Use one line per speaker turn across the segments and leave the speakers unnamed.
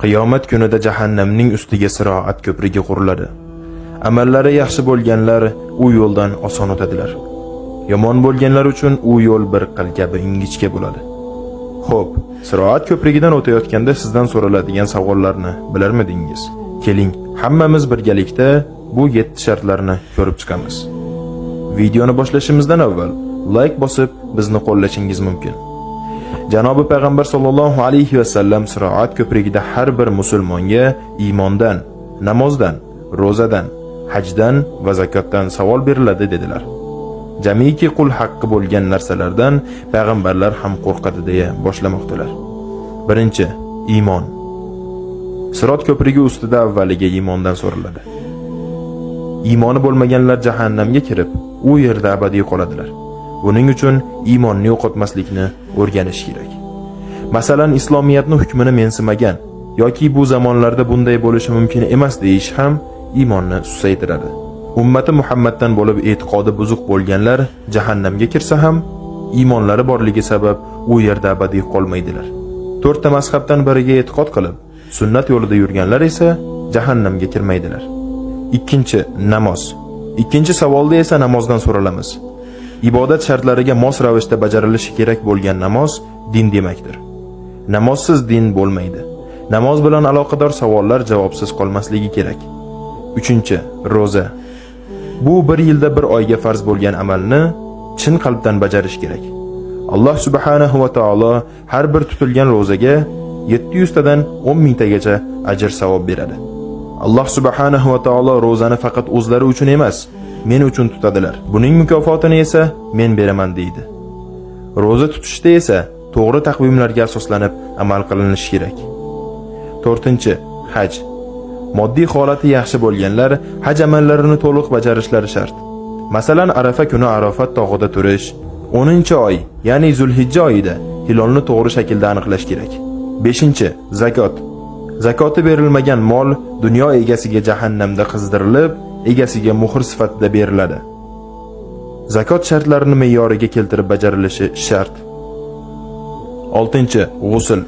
Qiyomat kunida jahannamning ustiga siroat ko'prigi quriladi. Amallari yaxshi bo'lganlar u yo'ldan oson o'tadilar. Yomon bo'lganlar uchun u yo'l bir qil kabi ingichka bo'ladi. Xo'p, siroat ko'prigidan o'tayotganda sizdan so'raladigan savollarni bilarmidingiz? Keling, hammamiz birgalikda bu 7 shartlarni ko'rib chiqamiz. Videoni boshlashimizdan avval like bosib bizni qo'llashingiz mumkin. Janobi payg'ambar sollallohu alayhi va sallam siroat ko'prigida har bir musulmonga iymondan, namozdan, ro'zadan, hajdan va zakotdan savol beriladi dedilar. Jamiki qul haqqi bo'lgan narsalardan payg'ambarlar ham qo'rqadi deya boshlamoqdalar. Birinchi, iymon. Sirot ko'prigi ustida avvaliga iymondan so'raladi. Iymoni bo'lmaganlar jahannamga kirib, u yerda abadiy qoladilar. Buning uchun iymonni yo'qotmaslikni o'rganish kerak. Masalan, islomiyatning hukmini mensimagan yoki bu zamonlarda bunday bo'lishi mumkin emas deyish ham iymonni susaytiradi. Ummati Muhammaddan bo'lib e'tiqodi buzuq bo'lganlar jahannamga kirsa ham iymonlari borligi sabab u yerda abadiy qolmaydilar. 4 ta mazhabdan biriga e'tiqod qilib, sunnat yo'lida yurganlar esa jahannamga kirmaydilar. Ikkinchi, namoz. Ikkinchi savolda esa namozdan so'ralamiz. Ibodat shartlariga mos ravishda bajarilishi kerak bo'lgan namoz din demakdir. Namozsiz din bo'lmaydi. Namoz bilan aloqador savollar javobsiz qolmasligi kerak. Uchinchi, ro'za. Bu bir yilda bir oyga farz bo'lgan amalni chin qalbdan bajarish kerak. Alloh subhanahu va taolo har bir tutilgan ro'zaga 700 tadan 10 mingtagacha ajr savob beradi. Alloh subhanahu va taolo ro'zani faqat o'zlari uchun emas, men uchun tutadilar. Buning mukofotini esa men beraman deydi. Ro'za tutishda esa to'g'ri taqvimlarga asoslanib amal qilinishi kerak. 4-chi, haj. Moddiy holati yaxshi bo'lganlar haj amallarini to'liq bajarishlari shart. Masalan, Arafa kuni Arafat tog'ida turish, 10-oy, ya'ni Zulhijja oyida hilolni to'g'ri shaklda aniqlash kerak. 5-chi, zakot. Zakoti berilmagan mol dunyo egasiga jahannamda qizdirilib, egasiga muhr sifatida beriladi. Zakot shartlarini me'yoriga keltirib bajarilishi shart. 6-chi, g'usl.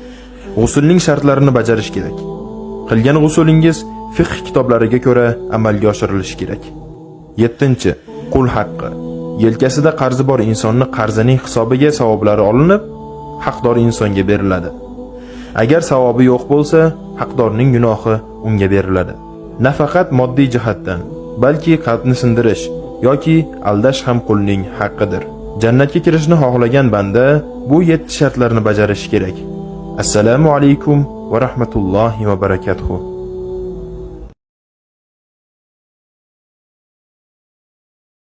G'uslning shartlarini bajarish kerak. Qilgan g'uslingiz fiqh kitoblariga ko'ra amalga oshirilishi kerak. 7-chi, qul haqqi. Yelkasida qarzi bor insonni qarzining hisobiga savoblari olinib, haqdor insonga beriladi. Agar savobi yo'q bo'lsa, haqdorning gunohi unga beriladi. Nafaqat moddiy jihatdan, balki qalbni sindirish yoki aldash ham qulning haqqidir. Jannatga kirishni xohlagan banda bu 7 shartlarni bajarishi kerak. Assalomu alaykum va rahmatullohi va barakatuh.